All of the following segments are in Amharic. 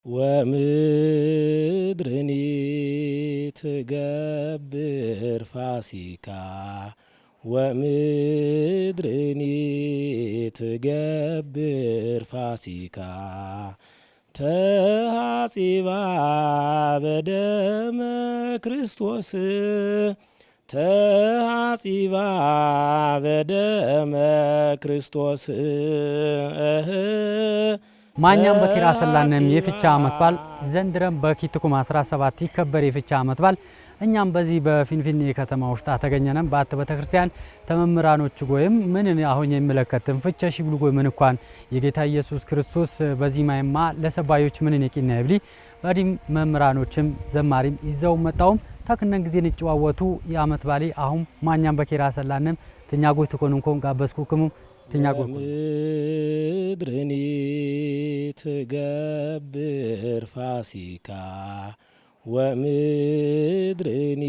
ወምድርኒ ትገብር ፋሲካ ወምድርኒ ትገብር ፋሲካ ተሐጺባ በደመ ክርስቶስ ተሐጺባ በደመ ክርስቶስ ማኛም በኪራ ሰላንም የፍቻ ዓመት በዓል ዘንድረም በኪትኩም 17 ይከበር የፍቻ ዓመት በዓል እኛም በዚህ በፊንፊኔ ከተማ ውስጥ ተገኘነን ባት በተክርስቲያን ተመምራኖች ጎይም ምን አሁን የሚመለከተን ፍቻ ሽብሉ ጎይ ምን እንኳን የጌታ ኢየሱስ ክርስቶስ በዚህ ማይማ ለሰባዮች ምን ነቂና ይብሊ ባዲም መምራኖችም ዘማሪም ይዘው መጣውም ታክነን ጊዜ ንጨዋወቱ የዓመት በዓል አሁን ማኛም በኪራ ሰላንም ተኛጎይ ተኮንንኮን ጋበስኩክሙ ወምድርኒ ትገብር ፋሲካ ወምድርኒ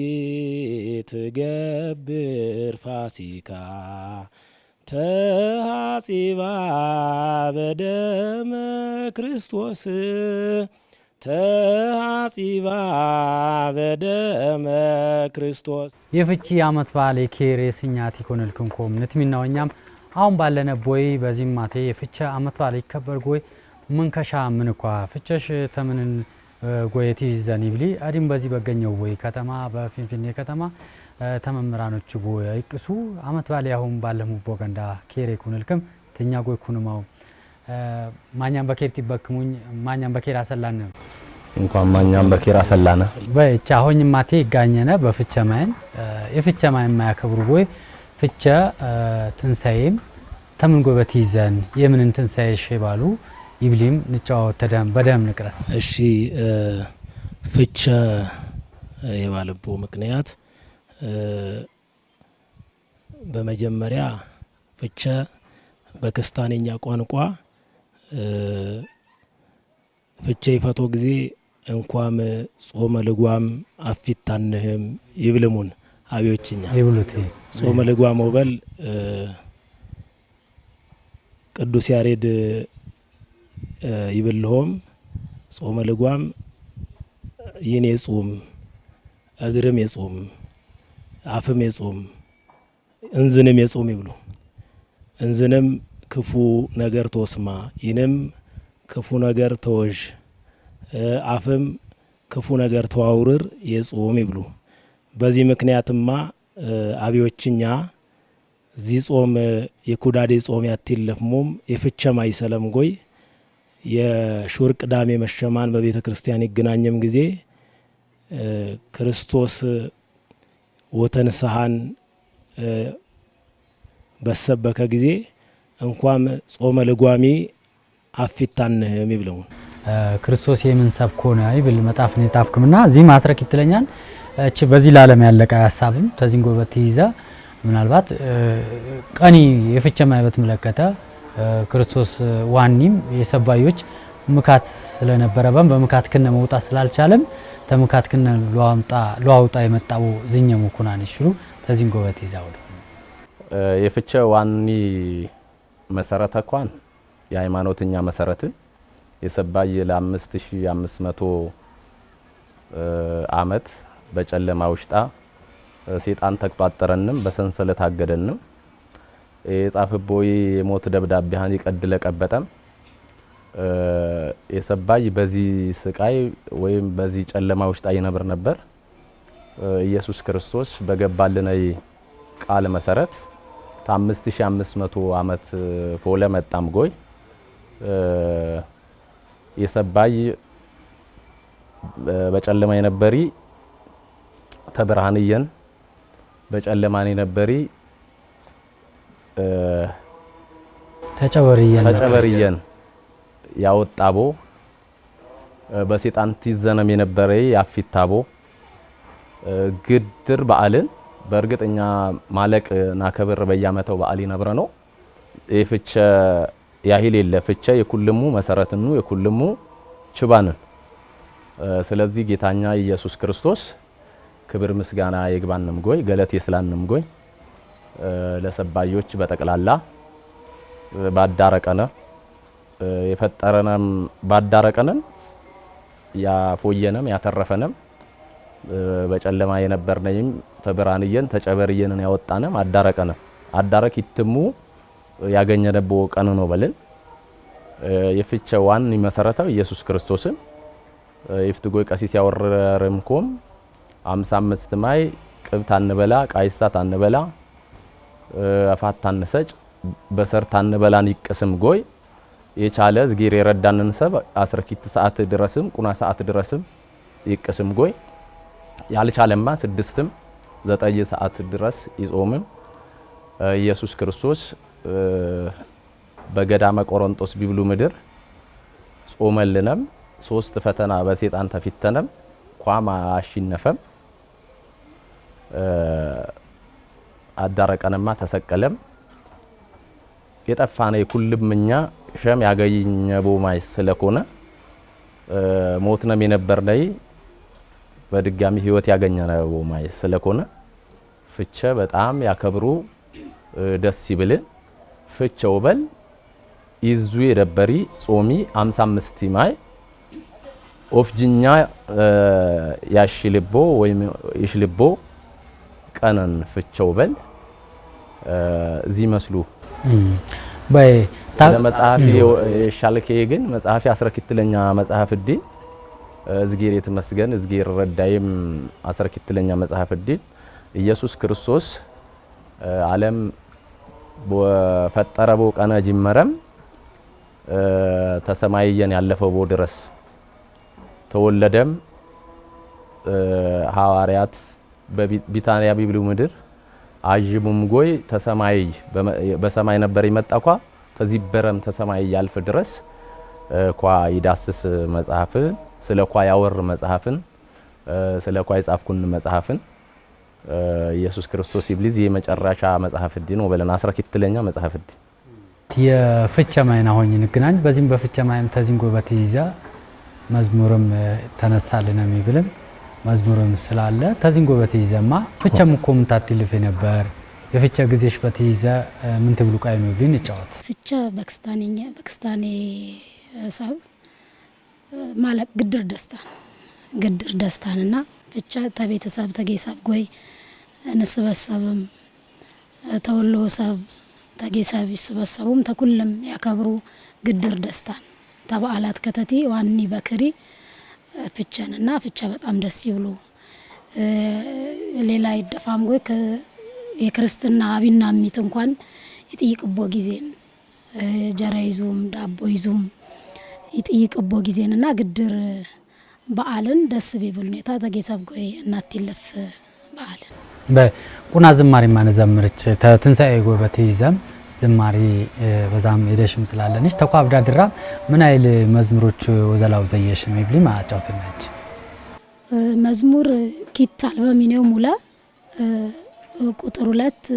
ትገብር ፋሲካ ተሐጺባ በደመ ክርስቶስ ተሐጺባ በደመ ክርስቶስ የፍቺ ዓመት በዓል የኬሬስኛት ይኮንልክንኮም ንትሚናውኛም አሁን ባለነ ቦይ በዚህ ማቴ የፍቻ ዓመት በዓል ይከበር ጎይ ምን ከሻ ምን እንኳ ፍቻሽ ተምንን ጎየቲ ይዘን ይብሊ አዲም በዚህ በገኘው ወይ ከተማ በፊንፊኔ ከተማ ተመምራኖች ጎይ አይቅሱ ዓመት በዓል ያሁን ባለሙ ቦገንዳ ኬሬ ኩንልክም ተኛ ጎይ ኩንማው ማኛም በኬርቲ በክሙኝ ማኛም በኬራ ሰላነ እንኳን ማኛም በኬራ ሰላነ በእቻ አሁን ማቴ ይጋኘነ በፍቻ ማይን የፍቻ ማይን ማያከብሩ ጎይ ፍቻ ትንሳኤም ተምን ጎበት ይዘን የምን ትንሳኤሽ ባሉ ይብሊም ንጫው ተደም በደም ንቅረስ እሺ ፍቻ የባለቦ ምክንያት በመጀመሪያ ፍቻ በክስታኔኛ ቋንቋ ፍቻ ይፈቶ ጊዜ እንኳን ጾመ ልጓም አፊታነህም ይብልሙን አብዮችኛ ይብሉት ጾመ ልጓም ወበል ቅዱስ ያሬድ ይብልሆም ጾመ ልጓም ይኔ ጾም እግርም የጾም አፍም የጾም እንዝንም የጾም ይብሉ እንዝንም ክፉ ነገር ተወስማ ይንም ክፉ ነገር ተወዥ አፍም ክፉ ነገር ተዋውርር የጾም ይብሉ በዚህ ምክንያትማ አብዮችኛ ዚጾም የኩዳዴ ጾም ያትልፍሙም የፍቸማ ይሰለም ጎይ የሹር ቅዳሜ መሸማን በቤተ ክርስቲያን ይገናኘም ጊዜ ክርስቶስ ወተንሳሃን በሰበከ ጊዜ እንኳን ጾመ ልጓሚ አፊታነህም ይብለው ክርስቶስ የምን ሰብኮና ይብል መጣፍን ይጣፍክምና እዚ ማትረክ ይትለኛል እቺ በዚህ ለዓለም ያለቀ ሐሳብም ተዚን ጎበት ይዛ ምናልባት ቀኒ የፍቸማ ይበት መለከተ ክርስቶስ ዋኒም የሰባዮች ምካት ስለነበረ በምካት ከነ መውጣት ስላልቻለም ተምካት ከነ ሏውጣ የመጣው ዝኘሙ ኩናን ይሽሉ ተዚን ጎበት ይዛው የፍቸ ዋኒ መሰረተ ኳን የሃይማኖተኛ መሰረት የሰባይ ለ5500 አመት በጨለማ ውሽጣ ሰይጣን ተቋጠረንም በሰንሰለት አገደንም የጻፈቦይ የሞት ደብዳቤያን ይቀድለ ቀበጠም የሰባይ በዚህ ስቃይ ወይም በዚህ ጨለማ ውሽጣ ይነብር ነበር ኢየሱስ ክርስቶስ በገባልነይ ቃል መሰረት 5500 አመት ፎለ መጣም ጎይ የሰባይ በጨለማ የነበሪ ተብርሃንየን በጨለማኔ ነበሪ ተጨበሪየን ያወጣቦ በሰይጣን ትዘነም የነበረ ያፊታቦ ግድር በዓልን በእርግጠኛ ማለቅ ናከብር በያመተው በዓል ይነብረ ነው የፍቸ ያሂል የለ ፍቸ የኩልሙ መሰረትኑ የኩልሙ ችባንን ስለዚህ ጌታኛ ኢየሱስ ክርስቶስ ክብር ምስጋና የግባንም ጎይ ገለት የስላንም ጎይ ለሰባዮች በጠቅላላ ባዳረቀነ የፈጠረንም ባዳረቀነን ያፎየነም ያተረፈነም በጨለማ የነበርነኝም ተብራንየን ተጨበርየንን ያወጣነም አዳረቀነ አዳረክ ይትሙ ያገኘነቦ ቀን ነው በልን የፍቼ ዋን መሰረታው ኢየሱስ ክርስቶስን ይፍትጎይ ቀሲስ ያወረረምኮም 55 ማይ ቅብት አንበላ ቃይሳት አንበላ አፋት አንሰጭ በሰርት አንበላን ይቅስም ጎይ የቻለ ዝጊር የረዳንን ሰብ 10 ሰዓት ድረስም ቁና ሰዓት ድረስም ይቅስም ጎይ ያልቻለማ 6ም 9 ሰዓት ድረስ ይጾምም ኢየሱስ ክርስቶስ በገዳመ ቆሮንጦስ ቢብሉ ምድር ጾመልነም 3 ፈተና በሰይጣን ተፊተነም ቋማ አሽነፈም አዳረቀነማ ተሰቀለም የጠፋነ የኩልምኛ ሸም ያገኘቦ ማይስ ስለኮነ ሞትነም የነበርነይ በድጋሚ ህይወት ያገኘነቦ ማይስ ስለኮነ ፍቼ በጣም ያከብሩ ደስ ይብል ፍቼው በል ይዙ የደበሪ ጾሚ 55 ማይ ኦፍጅኛ ያሽልቦ ወይም ይሽልቦ ቀነን ፍቼው በል እዚ መስሉ በይ ለመጽሐፊ ሻልከ ግን መጽሐፊ አስረክትለኛ መጽሐፍ ዲ ዝጊር የተመስገን ዝጊር ረዳይም አስረክትለኛ መጽሐፍ ዲ ኢየሱስ ክርስቶስ ዓለም በፈጠረቦ ቀነ ጅመረም ተሰማይየን ያለፈው ቦ ድረስ ተወለደም ሐዋርያት በቢታንያ ቢብሉ ምድር አጅሙም ጎይ ተሰማይ በሰማይ ነበር ይመጣኳ ተዚበረም ተሰማይ ያልፍ ድረስ ኳ ይዳስስ መጽሐፍ ስለኳ ያወር መጽሐፍን ስለኳ ይጻፍኩን መጽሐፍን ኢየሱስ ክርስቶስ ይብሊዝ የመጨረሻ መጽሐፍ ዲ ነው በለና አስረክትለኛ መጽሐፍ ዲ የፍቼ ማይና ሆኝ ንግናኝ በዚህም በፍቼ ማይም ተዚንጎ በተይዛ መዝሙርም ተነሳልና የሚብልም መዝሙርም ስላለ ተዚንጎ በተይዘማ ፍቼም እኮ ምታጥልፍ ነበር የፍቼ ጊዜሽ በተይዘ ምን ትብሉ ቃይኑ ግን ይጫወት ፍቼ በክስታኔ ሰብ ማለቅ ግድር ደስታንና ፍቼ ተቤተሰብ ተጌሳብ ጎይ እንስበሰብም ተወሎ ሰብ ተጌሳብ ይስበሰቡም ተኩልም ያከብሩ ግድር ደስታን ተበዓላት ከተቲ ዋኒ በክሪ ፍቼንና ፍቼ በጣም ደስ ይብሉ ሌላ ይደፋም ጎይ የክርስትና አቢና ሚት እንኳን ይጥይቅቦ ጊዜን ጀራይዙም ዳቦ ይዙም ይጥይቅቦ ጊዜንና ግድር በዓልን ደስ ቢብል ሁኔታ ተጌሳብ ጎይ እናትይለፍ በዓልን በቁና ዝማሪ ማነዘምርች ተትንሳኤ ጎይ በተይዘም ዝማሪ በዛም ሄደሽም ስላለንሽ ተቋብዳ ድራ ምን አይል መዝሙሮች ወዘላው ዘየሽም ይብሊ ማጫውተናች መዝሙር ኪት አልበሚኔው ሙላ ቁጥር 2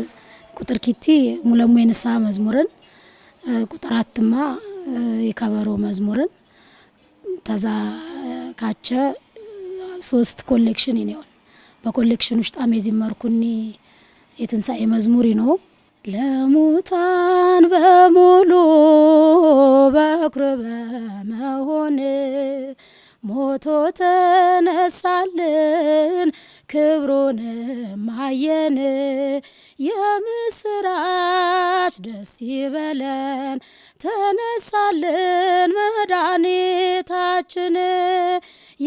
ቁጥር ኪቲ ሙለሙ የነሳ መዝሙርን ቁጥር 4ማ የከበሮ መዝሙርን ተዛ ካቸ 3 ኮሌክሽን ይኔውን በኮሌክሽን ውስጥ አሜዚ መርኩኒ የትንሳኤ መዝሙሪ ነው ለሙታን በሙሉ በኩር በመሆን ሞቶ ተነሳልን ክብሩን ማየን የምስራች ደስ ይበለን ተነሳልን መድኃኒታችን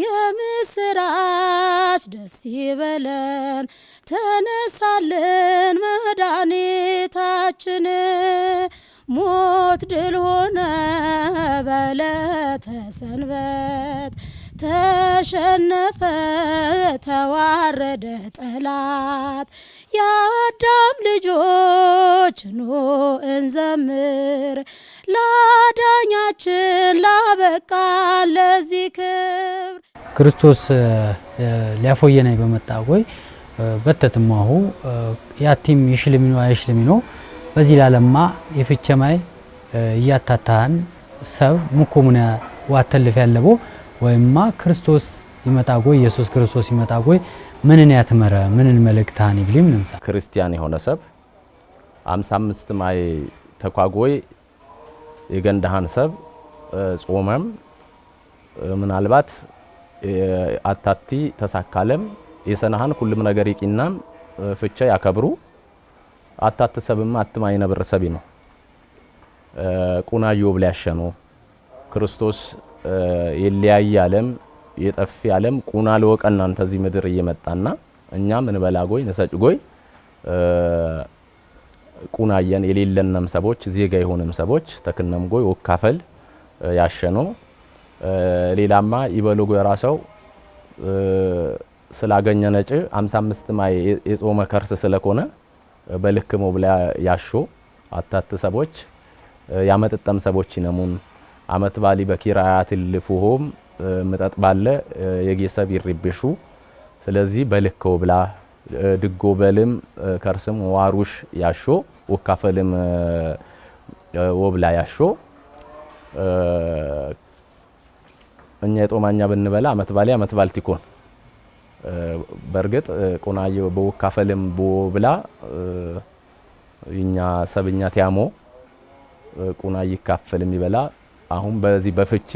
የምስራች ደስ ይበለን ተነሳልን መድኃኒታችን ሞት ድል ሆነ በዕለተ ሰንበት ተሸነፈ ተዋረደ ጠላት የአዳም ልጆች ኑ እንዘምር ላዳኛችን ላበቃን ለዚህ ክብር ክርስቶስ ሊያፎየናይ በመጣ ወይ በተተማሁ ያቲም ይሽልሚኖ አይሽልሚኖ በዚህ ላለማ የፍቼ ማይ ያታታን ሰብ ሙኮሙና ዋተልፍ ያለቦ ወይማ ክርስቶስ ይመጣ ጎይ ኢየሱስ ክርስቶስ ይመጣ ጎይ ምንን ያተመረ ምንን መልእክታን ይብሊም ነንሳ ክርስቲያን የሆነ ሰብ 55 ማይ ተቋጎይ የገንዳሃን ሰብ ጾመም ምናልባት አታቲ ተሳካለም የሰናሃን ሁሉም ነገር ይቂናም ፍቼ ያከብሩ አታተሰብም አትማይ ነብር ሰቢ ነው ቁናዮ ብላሸኖ ክርስቶስ የሊያይ ዓለም የጠፊ ዓለም ቁና ለወቀና እንተዚህ ምድር እየመጣና እኛ ምን በላጎይ ነሰጭ ጎይ ቁናየን የሌለንም ሰቦች ዜጋ የሆነም ሰቦች ተከነም ጎይ ወካፈል ያሸኖ ሌላማ ይበሉጎ የራሰው ስላገኘ ነጭ 55 ማይ የጾመ ከርስ ስለኮነ በልክሞ ብላ ያሾ አታት ሰቦች ያመጥጠም ሰቦች ይነሙን አመት ባሊ በኪራያት ልፉሆም መጠጥ ባለ የጌሰብ ይርብሹ ስለዚህ በልከው ብላ ድጎ በልም ከርስም ዋሩሽ ያሾ ወካፈልም ወብላ ያሾ እኛ የጦማኛ ብንበላ አመት ባልቲኮን በርግጥ ቆናየ በወካፈልም ቦብላ እኛ ሰብኛ ቲያሞ ቆናይ ይካፈልም ይበላ አሁን በዚህ በፍቺ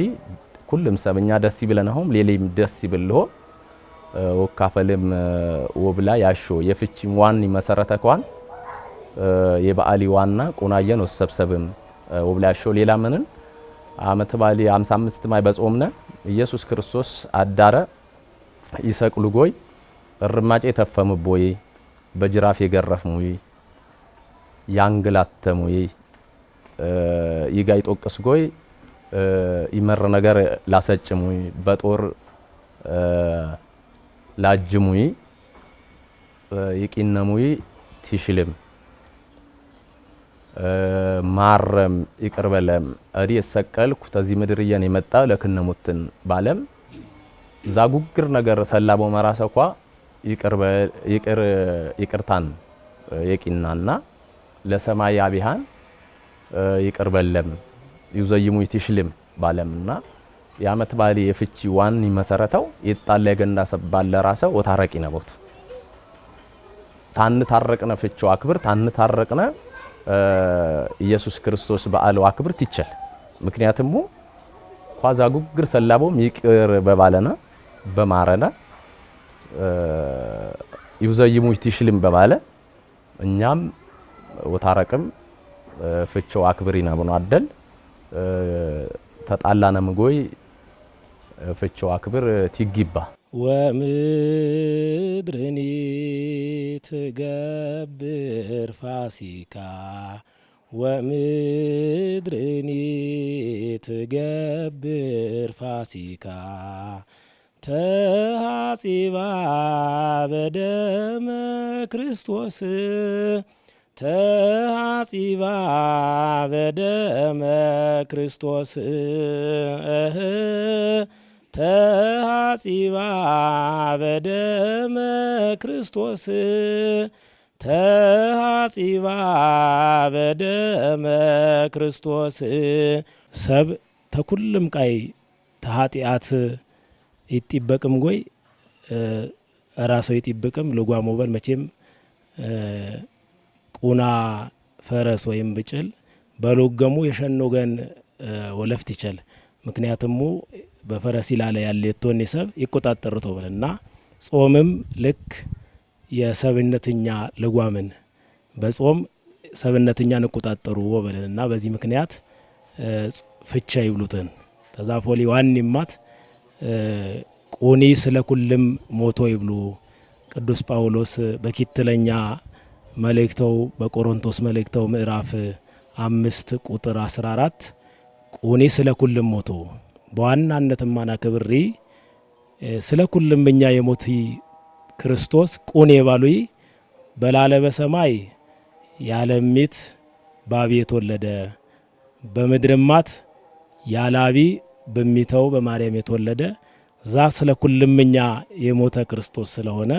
ሁሉም ሰብኛ ደስ ይብለናሁም ሌሊም ደስ ይብልሆ ወካፈልም ወብላ ያሾ የፍቺ ዋን መሰረተ ኳን የበዓሊ ዋና ቆናየን ወሰብሰብም ወብላ ያሾ ሌላ ምንን አመት ባሊ 55 ማይ በጾምነ ኢየሱስ ክርስቶስ አዳረ ይሰቅሉ ጎይ እርማጬ ተፈምቦይ በጅራፍ የገረፍሙይ ያንግላተሙይ ይጋይ ጦቅስ ጎይ ይመር ነገር ላሰጭሙይ በጦር ላጅሙይ ይቂነሙይ ትሽልም ማረም ይቅርበለም አዲ የሰቀልኩ ተዚህ ምድርየን የመጣ ለክነሙትን ባለም ዛጉግር ነገር ሰላቦ መራሰኳ ይቅርታን የቂናና ለሰማይ አቢሃን ይቅርበለም ይዘይሙ ይትሽልም ባለምና ያመት ባሊ የፍቺ ዋን ይመሰረተው ይጣለ ገንዳ ሰባለ ራሰው ወታረቂ ነቦት ታን ታረቅነ ፍቺው አክብር ታን ታረቅነ ኢየሱስ ክርስቶስ በዓሉ አክብር ትችል ምክንያቱም ኳዛ ጉግር ሰላቦም ይቅር በባለና በማረና ይዘይሙ ይትሽልም በባለ እኛም ወታረቅም ፍቺው አክብሪና ብኖ አደል ተጣላነም ጎይ ፍቺው አክብር ትግባ ወምድርኒ ትገብር ፋሲካ ወምድርኒ ትገብር ፋሲካ ተሐጺባ በደመ ክርስቶስ ተሐጺባ በደመ ክርስቶስ ተሐጺባ በደመ ክርስቶስ ተሐጺባ በደመ ክርስቶስ ሰብ ተኩልም ቃይ ተኃጢአት ይጥበቅም ጎይ ራሰው ይጥበቅም ለጓሞ በል መቼም ቁና ፈረስ ወይም ብጭል በሎገሙ የሸኖገን ወለፍት ይችል ምክንያቱም በፈረስ ይላለ ያለ የቶኒ ሰብ ይቆጣጠርቶ በለና ጾምም ልክ የሰብነትኛ ለጓምን በጾም ሰብነትኛ ንቆጣጠሩ ወበለና በዚህ ምክንያት ፍቻ ይብሉትን ተዛፎሊ ዋንኒማት ቁኒ ስለኩልም ሞቶ ይብሉ ቅዱስ ጳውሎስ በኪትለኛ መልእክተው በቆሮንቶስ መልእክተው ምዕራፍ 5 ቁጥር 14 ቁኒ ስለኩልም ሞቶ በዋናነት ማና ክብሪ ስለኩልም እኛ የሞቲ ክርስቶስ ቁኒ ባሉይ በላለ በሰማይ ያለሚት ባቤት ወለደ በምድርማት ያላቢ በሚተው በማርያም የተወለደ ዛ ስለኩልም እኛ የሞተ ክርስቶስ ስለሆነ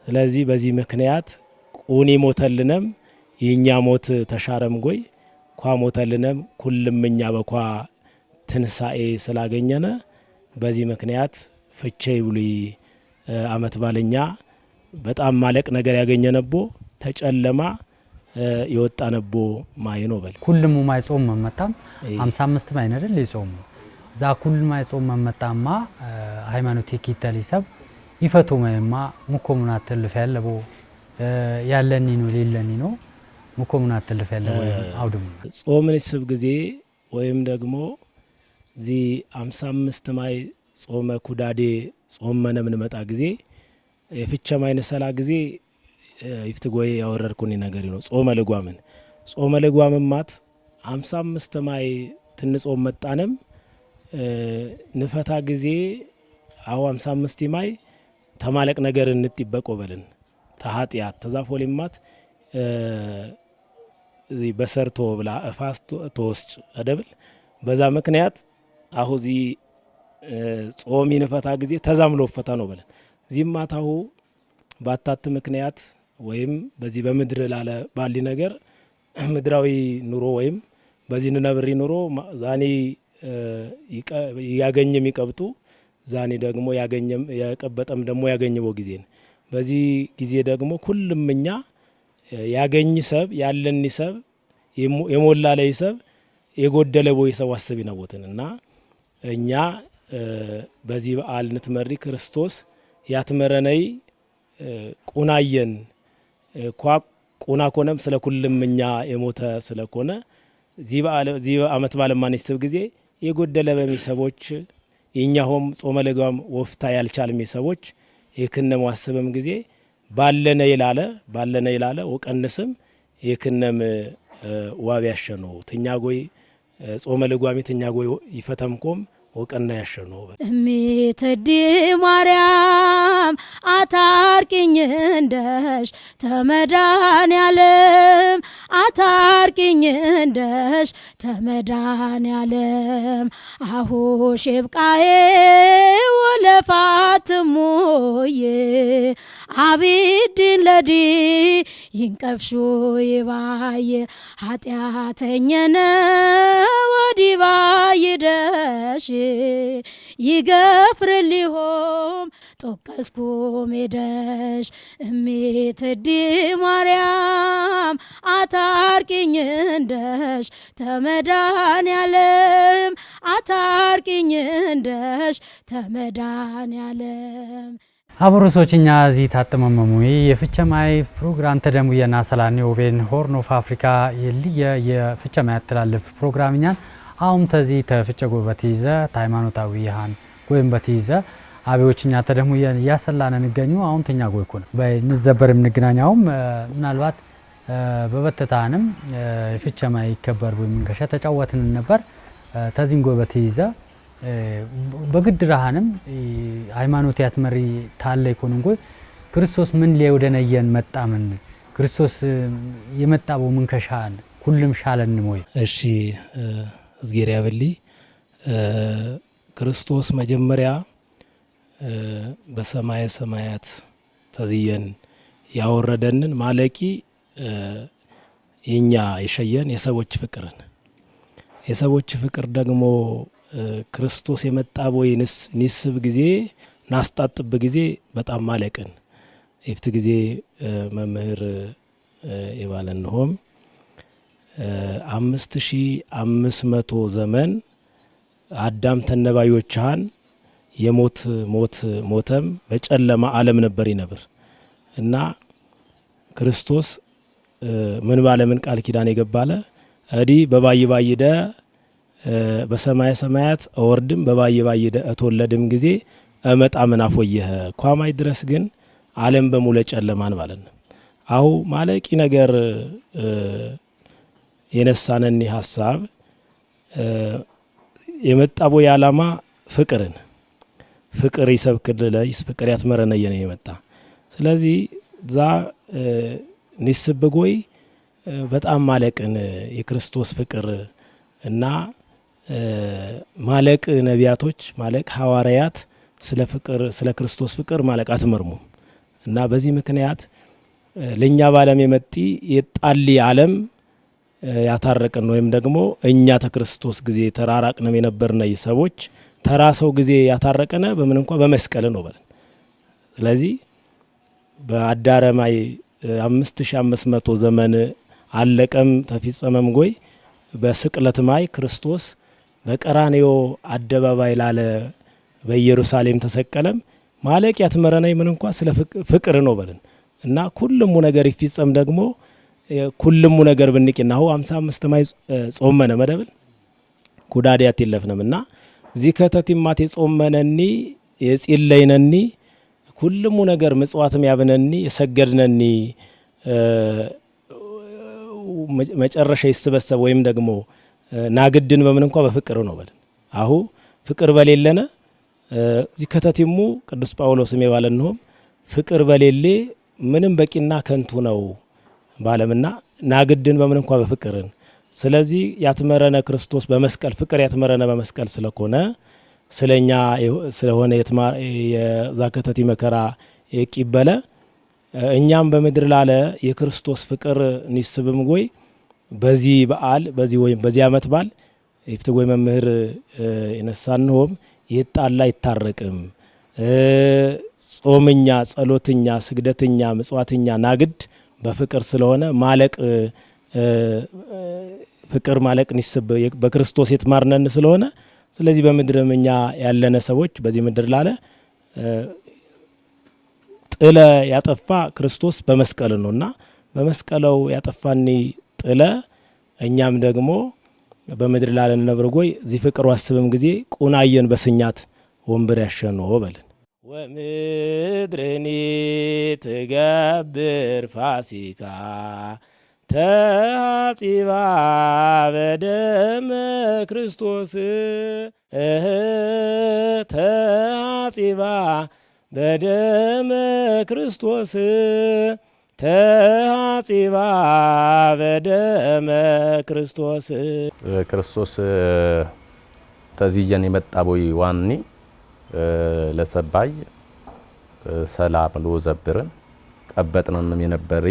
ስለዚህ በዚህ ምክንያት ቁኒ ሞተልነም የኛ ሞት ተሻረም ጎይ ኳ ሞተልነም ኩልም እኛ በኳ ትንሳኤ ስላገኘነ በዚህ ምክንያት ፍቼ ይብሉይ አመት ባለኛ በጣም ማለቅ ነገር ያገኘነቦ ተጨለማ የወጣነቦ ማይ ነው በል ኩልሙ ማይ ጾም መመታም 55 ማይ አይደል ይጾም ዛኩል ማይጾም መመጣማ ሃይማኖት ይኪተል ይሰብ ይፈቱ ማይማ ሙኮሙናት ተልፈ ያለቦ ያለኒ ነው ሌለኒ ነው ሙኮሙናት ተልፈ ያለቦ አውድም ጾምን ይስብ ጊዜ ወይም ደግሞ ዚ 55 ማይ ጾመ ኩዳዴ ጾመነ ምን መጣ ጊዜ የፍቻ ማይነ ሰላ ጊዜ ይፍትጎይ ያወረድኩኝ ነገር ነው ጾመ ልጓምን ማት 55 ማይ ትንጾም መጣነም ንፈታ ጊዜ አው 55 ማይ ተማለቅ ነገር እንትይበቆ በልን ተሃጢያት ተዛፎሊማት በሰርቶ ብላ ፋስቶ ተወስጭ አደብል በዛ ምክንያት አሁዚ ጾሚ ንፈታ ጊዜ ተዛምሎ ፈታ ነው በልን ዚማታው ባታት ምክንያት ወይም በዚህ በምድር ላለ ባሊ ነገር ምድራዊ ኑሮ ወይም በዚህ ነብሪ ኑሮ ዛኔ ያገኘም ይቀብጡ ዛኔ ደግሞ ያገኘም ያቀበጠም ደግሞ ያገኘው ጊዜ በዚህ ጊዜ ደግሞ ሁሉምኛ ያገኝ ሰብ ያለን ሰብ የሞላ ላይ ሰብ የጎደለ ቦይ ሰብ አስብ ይነውትና እኛ በዚህ በዓል ንትመሪ ክርስቶስ ያትመረነይ ቁናየን ቁና ኮነም ስለ ሁሉምኛ የሞተ ስለኮነ ዚህ አመት ባለማን ይስብ ጊዜ የጎደለ በሚሰቦች የኛሆም ጾመ ልጓም ወፍታ ያልቻልም ሰዎች የክነም ዋስበም ጊዜ ባለነ ይላለ ወቀንስም የክነም ዋብ ያሸነው ተኛጎይ ጾመ ልጓም ተኛጎይ ይፈተምኮም ወቀና ያሸነው እሜትዲ ማርያም አታርቂኝ እንደሽ ተመዳን ያለም አታርቂኝ እንደሽ ተመዳን ያለም አሁ ሽብቃዬ ወለፋትሙዬ አቢድን ለዲ ይንቀፍሹ ይባየ ኃጢአተኛነ ወዲባይ ደሽ ይገፍር ሊሆም ጦቀስኩ ሜደሽ እሜትዲ ማርያም አታርቂኝ እንደሽ ተመዳን ያለም አታርቂኝ እንደሽ ተመዳን ያለም አብሮሶችኛ እዚ ታተመመሙ የፍቸማይ ፕሮግራም ተደሙየና ሰላኔ ኦቤን ሆርን ኦፍ አፍሪካ የፍቸማይ ያተላልፍ ፕሮግራምኛን አሁን ተዚ ተፍቸ ጎበቲዘ ሃይማኖታዊ ያሃን ጎይም በቲዘ አብዮችኛ ተደሙየን ያሰላነ ንገኙ አሁን ተኛ ጎይኩን በንዘበርም ንግናኛውም ምናልባት በበተታንም ፍቸማይ ይከበር ወይም ከሸ ተጫወትን ነበር ተዚን ጎበቲዘ በግድራሃንም ሃይማኖት ያትመሪ ታለ ይኮንንጎ ክርስቶስ ምን ሊወደነየን መጣምን ክርስቶስ የመጣው ምን ከሻል ሁሉም ሻለን ሞይ እሺ እዝጌር ያበሊ ክርስቶስ መጀመሪያ በሰማየ ሰማያት ተዚየን ያወረደንን ማለቂ የኛ የሸየን የሰዎች ፍቅር ደግሞ ክርስቶስ የመጣ ቦይንስ ንስብ ጊዜ ናስጣጥብ ጊዜ በጣም ማለቅን ይፍት ጊዜ መምህር የባለንሆም 5500 ዘመን አዳም ተነባዮቻን ሞተም በጨለማ ዓለም ነበር ይነብር እና ክርስቶስ ምን ባለምን ቃል ኪዳን የገባለ አዲ በባይደ በሰማየ ሰማያት አወርድም በባይደ እተወለድም ጊዜ አመጣ ምናፎየህ ኳማይ ድረስ ግን ዓለም በሙሉ ጨለማን ማለት ነው አሁ ማለቂ ነገር የነሳነኒ ሐሳብ የመጣቦ ያላማ ፍቅር ይሰብክልለይ ፍቅር ያትመረነየነ የመጣ ስለዚህ ዛ ንስብጎይ በጣም ማለቅን የክርስቶስ ፍቅር እና ማለቅ ነቢያቶች ማለቅ ሐዋርያት ስለ ክርስቶስ ፍቅር ማለቅ አትመርሙ እና በዚህ ምክንያት ለኛ ባለም የመጣ የጣሊ ዓለም ያታረቀን ወይም ደግሞ እኛ ተክርስቶስ ጊዜ ተራራቅነም የነበርነ ሰዎች ተራሰው ጊዜ ያታረቀነ በምን እንኳን በመስቀል ነው በለን ስለዚህ በአዳረማይ 5500 ዘመን አለቀም ተፈጸመም ጎይ በስቅለት ማይ ክርስቶስ በቀራንዮ አደባባይ ላለ በኢየሩሳሌም ተሰቀለም ማለቅ ያትመረናይ ምን እንኳን ስለ ፍቅር ነው በልን እና ኩልሙ ነገር ይፈጸም ደግሞ ኩልሙ ነገር ብንቂናው 55 ማይ ጾመነ መደብል ኩዳዲያት ይለፍነምና ዚከተቲማት የጾመነኒ የጽለይነኒ ኩልሙ ነገር ምጽዋትም ያብነኒ የሰገድነኒ መጨረሻ ይስበሰብ ወይም ደግሞ ናግድን በምን እንኳን በፍቅር ነው በልን አሁ ፍቅር በሌለነ ዚከተቲሙ ቅዱስ ጳውሎስም የባለነው ፍቅር በሌሌ ምንም በቂና ከንቱ ነው ባለምና ናግድን በምን እንኳን በፍቅርን ስለዚህ ያትመረነ ክርስቶስ በመስቀል ፍቅር ያትመረነ በመስቀል ስለሆነ ስለኛ ስለሆነ የዛከተቲ መከራ ይቂበለ እኛም በምድር ላለ የክርስቶስ ፍቅር ንስብም ጎይ በዚህ በዓል በዚህ ወይም በዚህ ዓመት በዓል ይፍትጎይ መምህር ይነሳንሆም ይጣላ ይታረቅም ጾምኛ ጸሎትኛ ስግደትኛ ምጽዋትኛ ናግድ በፍቅር ስለሆነ ማለቅ ፍቅር ማለቅ ንስብ በክርስቶስ የተማርነን ስለሆነ ስለዚህ በምድርም እኛ ያለነ ሰዎች በዚህ ምድር ላለ ጥለ ያጠፋ ክርስቶስ በመስቀል ነውና በመስቀለው ያጠፋኒ ጥለ እኛም ደግሞ በምድር ላለ ነብርጎይ እዚህ ፍቅሩ አስብም ጊዜ ቁናየን በስኛት ወንበር ያሸነው በልን ወምድርኒ ትገብር ፋሲካ ተሐጺባ በደመ ክርስቶስ ተሐጺባ በደመ ክርስቶስ ተሐጺባ በደመ ክርስቶስ ክርስቶስ ተዚየን የመጣ ቦይ ዋኒ ለሰባይ ሰላም ለዘብርን ቀበጥነንም የነበሪ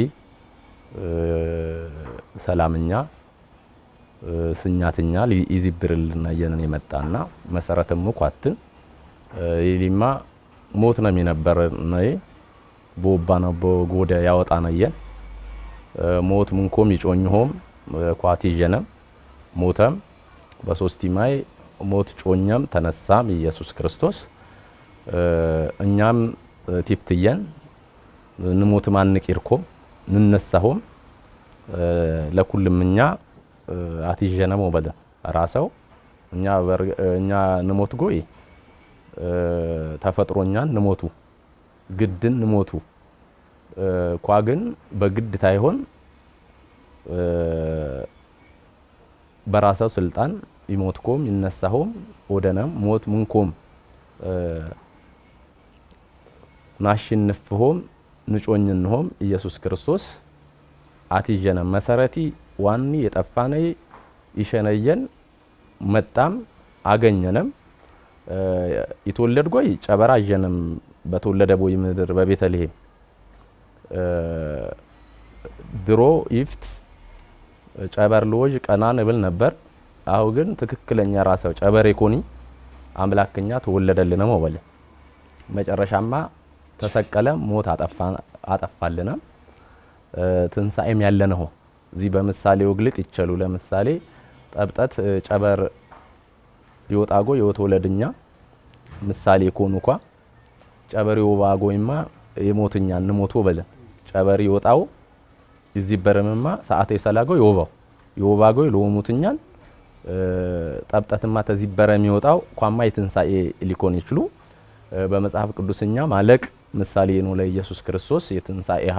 ሰላምኛ ስኛትኛ ሊይዝብርልና የነን የመጣና መሰረተም ቋትን ይሊማ ሞት ነው የነበረ ነው ቦባ ነው በጎደ ያወጣ ነው ሞት ምንኮም ይጮኝሆም ቋቲ ጀነም ሞተም በሶስቲማይ ሞት ጮኛም ተነሳም ኢየሱስ ክርስቶስ እኛም ቲፕትየን ንሞት ማንቂርኮም ንነሳሆም ለኩልምኛ አትጀነም ወበደ ራሰው እኛ ንሞት ጎይ ተፈጥሮኛን ንሞቱ ግድን ንሞቱ ኳግን በግድ ታይሆን በራሰው ስልጣን ይሞትኮም ይነሳሆም ወደነም ሞት ምንኮም ናሽንፍሆም ንጮኝንሆም ኢየሱስ ክርስቶስ አትጀነ መሰረቲ ዋኒ የጠፋነይ ይሸነየን መጣም አገኘነም ይተወለድ ጎይ ጨበራ አጀነም በተወለደ ቦይ ምድር በቤተልሔም ድሮ ይፍት ጨበር ሎጅ ቀናን ብል ነበር አው ግን ትክክለኛ ራሰው ጨበሬ ኮኒ አምላክኛ ተወለደልና ወበለ መጨረሻማ ተሰቀለ ሞት አጠፋልና ትንሳኤም ያለነው እዚህ በምሳሌው ግልጥ ይቸሉ ለምሳሌ ጠብጠት ጨበር ይወጣጎ ይወተወለድኛ ምሳሌ ኮኑኳ ጨበሪው ባጎይማ የሞትኛ ንሞቶ በለ ጨበሪ ይወጣው እዚህ በረመማ ሰዓት የሰላጎ ይወባጎ ለሞትኛን ጠብጠትማ ተዚህ በረም ይወጣው ቋማ የትንሳኤ ሊኮን ይችሉ በመጽሐፍ ቅዱስኛ ማለቅ ምሳሌ ነው ለኢየሱስ ክርስቶስ የትንሳኤሃ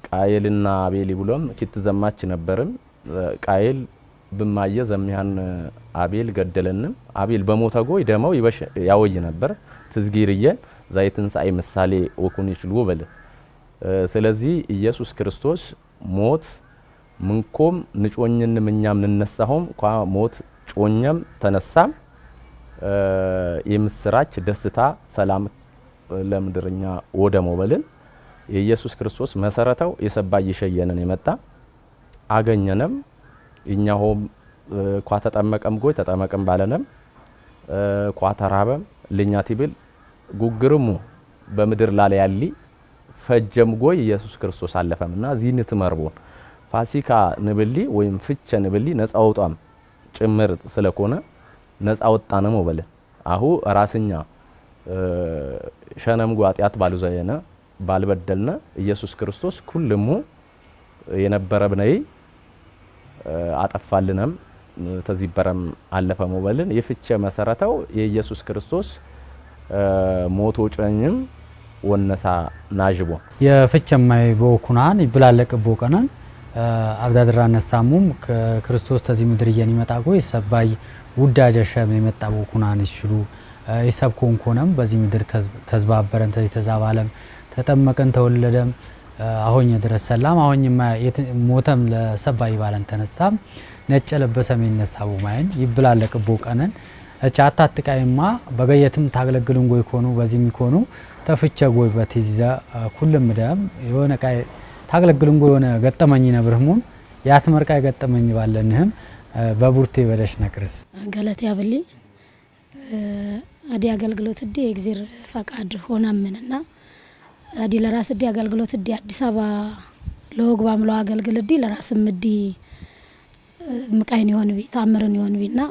ቃየልና አቤል ብሎም ክትዘማች ነበርም ቃየል በማየ ዘሚያን አቤል ገደለንም አቤል በሞተጎ ይደማው ያወይ ነበር ትዝጊርየን ዘይትንሳኤ ምሳሌ ወኩን ይችሉ በለ ስለዚህ ኢየሱስ ክርስቶስ ሞት ምንኮም ንጮኝን ምኛም ንነሳሁም ቋ ሞት ጮኛም ተነሳም የምስራች ደስታ ሰላም ለምድርኛ ወደሞ በልን የኢየሱስ ክርስቶስ መሰረታው የሰባይ ይሸየነን የመጣ አገኘነም እኛሆም ቋ ተጠመቀም ጎይ ተጠመቀም ባለነም ቋ ተራበም ለኛቲብል ጉግርሙ በምድር ላለ ያሊ ፈጀም ጎይ ኢየሱስ ክርስቶስ አለፈምና ዚህን ትመርቦን ፋሲካ ንብሊ ወይም ፍቼ ንብሊ ነፃ ወጣም ጭምር ስለኮነ ነፃ ወጣነ ሞበለ አሁ ራስኛ ሸነም ጓጢያት ባሉዘየነ ባልበደልነ ኢየሱስ ክርስቶስ ኩልሙ የነበረ ብነይ አጠፋልነም ተዚበረም አለፈ ሞበልን የፍቼ መሰረታው የኢየሱስ ክርስቶስ ሞቶ ጨኝም ወነሳ ናጅቦ የፍቼማይ ቦኩናን ይብላለቅ ቦቀናን አብዳድራ ነሳሙም ክርስቶስ ተዚ ምድር ይመጣ ቆይ ሰባይ ውዳጀ ሸም የመጣ ቦኩናን ይሽሉ ይሰብኮን ኮነም በዚህ ምድር ተዝባበረን ተዚ ተዛባለም ተጠመቀን ተወለደም አሁን ድረስ ሰላም አሁንማ ሞተም ለሰባይ ባለን ተነሳም ነጭ ለበሰም ይነሳቡ ማይን ይብላለቅ ቦቀነን እቻታ አጥቃይማ በገየትም ታገለግሉን ጎይ ኮኑ በዚህ ሚኮኑ ተፍቼ ጎይ በትይዛ ኩልም ደም የሆነ ቃይ ታገለግሉን ጎይ ሆነ ገጠመኝ ነብርህሙን ያትመርቃይ ገጠመኝ ባለንህም በቡርቴ በደሽ ነክርስ ገለት ያብሊ አዲ አገልግሎት ዲ እግዚአብሔር ፈቃድ ሆነምንና አዲ ለራስ ዲ አገልግሎት ዲ አዲስ አበባ ለወግ ባምሎ አገልግል ዲ ለራስም ዲ ምቃይን ይሆን ቢ ታምርን ይሆን ቢና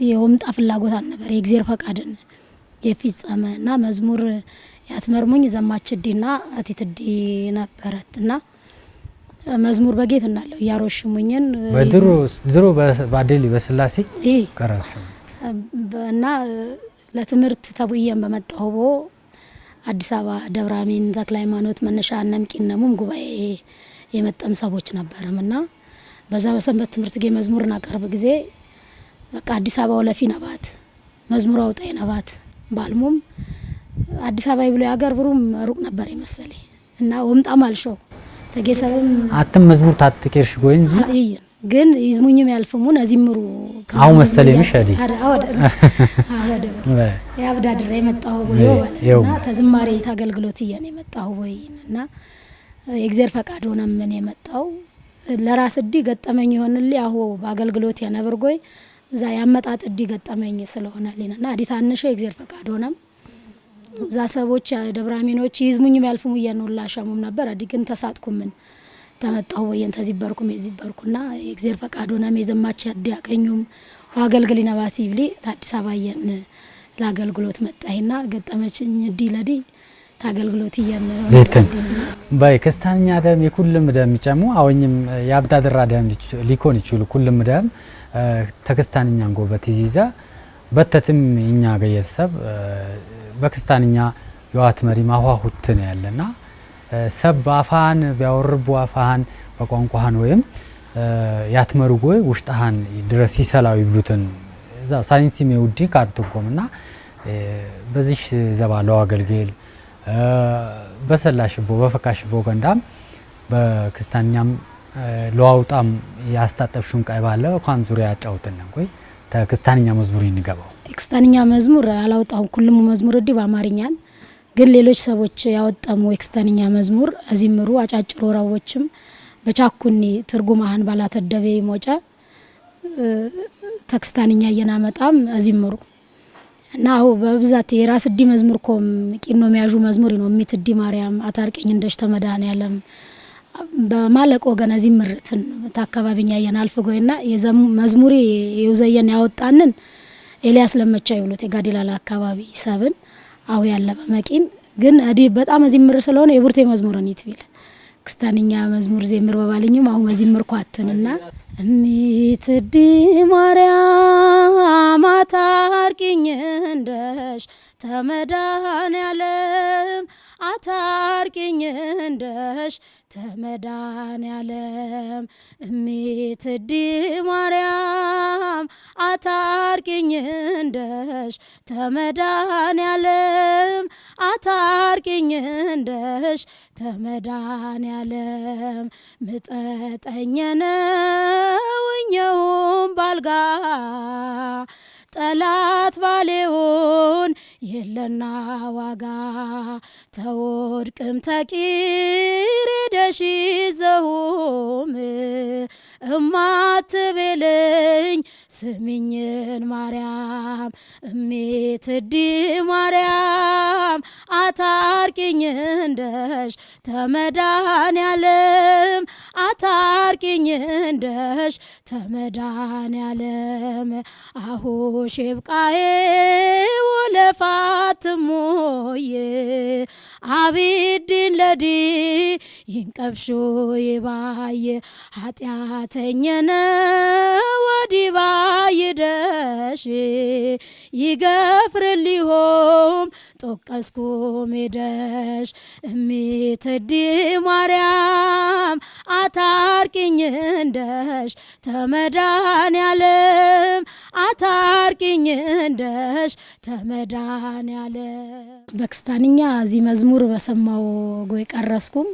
የወምጣ ፍላጎት አልነበር የእግዚአብሔር ፈቃድን የፊጸመና መዝሙር ያትመርሙኝ ዘማች ዲና አቲትዲ ነበረትና መዝሙር በጌት እናለው ያሮሽሙኝን ድሮ ባዴሊ በስላሴ ቀራስ እና ለትምርት ተቡየን በመጣው አዲስ አበባ ደብራሚን ተክለ ሃይማኖት መነሻ ነምቂነሙም ጉባኤ የመጠም ሰዎች ነበርምና በዛ በሰንበት ትምርት ጌ መዝሙርና ቀርብ ጊዜ በቃ አዲስ አበባ ወለፊ ነባት መዝሙር አውጣይ ነባት ባልሙም አዲስ አበባ ይብሎ ያገር ብሩም ሩቅ ነበር ይመስለኝ እና ወምጣም አልሾው ተገሰብም አትም መዝሙር ታጥቂርሽ ጎይንዚ ግን ይዝሙኝም ያልፈሙን አዚምሩ አው መስተለኝ ሸዲ አወደ ያብዳድራ የመጣው ቦዮ ባለና ተዝማሬ ታገልግሎት ይየን የመጣው ቦይና የእግዚአብሔር ፈቃድ ሆነ ምን የመጣው ለራስ ዲ ገጠመኝ ይሆንልኝ አሁ በአገልግሎት ያነብርጎይ ዛ ያመጣጥ ዲ ገጠመኝ ስለሆነልኝና አዲት አንሸ የእግዚአብሔር ፈቃድ ሆነም ዛ ሰዎች ደብራሚኖች ይዝሙኝም ያልፈሙ ይየንውላሻሙም ነበር አዲ ግን ተሳጥኩምን ተመጣው ወየን ተዚበርኩም የዚበርኩና የእግዚአብሔር ፈቃድ ሆነም የዘማች ያዲያቀኙም አገልግሊና ባሲብሊ ታዲስ አባየን ለአገልግሎት መጣይና ገጠመችኝ ዲለዲ ታገልግሎት ይየን ባይ ከስታኛ ደም የኩልም ደም ይጨሙ አወኝም ያብዳድራ ደም ሊኮን ይችሉ ኩልም ደም ተከስታንኛን ጎበት ይዚዛ በተትም እኛ ገየተሰብ በክስታንኛ የዋት መሪ ማዋሁት ነው ያለና ሰብ አፋን ቢያወርቡ አፋን በቋንቋን ወይም ያትመሩ ጎይ ውሽጣን ድረስ ይሰላው ይብሉትን እዛ ሳይንስ የሚውዲ ካርቱቆምና በዚህ ዘባለው አገልግል በሰላሽቦ በፈካሽቦ ገንዳም በክስታንኛም ለዋውጣም ያስታጠፍሹን ቃይ ባለ እንኳን ዙሪያ ያጫውተን ቆይ ተክስታንኛ መዝሙር ይንገባው ክስታንኛ መዝሙር አላውጣው ኩልሙ መዝሙር ዲ በአማርኛን ግን ሌሎች ሰዎች ያወጣሙ ክስታንኛ መዝሙር አዚምሩ አጫጭሮ ራዎችም በቻኩኒ ትርጉማህን ባላተደበ ሞጫ ተክስታንኛ የናመጣም አዚምሩ እና አው በብዛት የራስ ዲ መዝሙር ኮም ቂኖ የሚያጁ መዝሙር ነው ሚትዲ ማርያም አታርቀኝ እንደሽ ተመዳን ያለም በማለቆ ገና ዚምርትን ታካባቢኛ የናልፈጎይና የዘም መዝሙሪ የውዘየን ያወጣንን ኤልያስ ለመቻ ይሉት የጋዲላላ አካባቢ ሰብን አው ያለ በመቂን ግን አዲ በጣም ዚምር ስለሆነ የቡርቴ መዝሙርን ይትቢል ክስታንኛ መዝሙር ዜምር በባልኝም አው መዝምር ኳትንና ሚትዲ ማርያም አታርቀኝ እንደሽ ተመዳን ያለም አታርቀኝ እንደሽ ተመዳን ያለም ሚትዲ ማርያም አታርቀኝ እንደሽ ተመዳን ያለም አታርቀኝ እንደሽ ተመዳን ያለም ምጠጠኝ ነውኝም ባልጋ ጠላት ባሌውን የለና ዋጋ ተወድቅም ተቂር ደሽዘውም እማትበለኝ ስሚኝን ማርያም እሜትዲ ማርያም አታርቀኝ እንደሽ ተመዳን ያለም አታርቂኝ እንደሽ ተመድኃኔዓለም አሁ ሽብቃዬ ወለፋትሞዬ አቢድን ለዲ ይንቀብሾ ይባየ ኃጢአተኛነ ወዲባ ይደሽ ይገፍርሊሆም ጦቀስኩ ሜደሽ እሜትዲ ማርያም አታርቂኝ እንደሽ ተመድኃኔዓለም አታርቂኝ እንደሽ ተመድኃኔዓለም በክስታንኛ እዚህ መዝሙር በሰማው ጎይ ቀረስኩም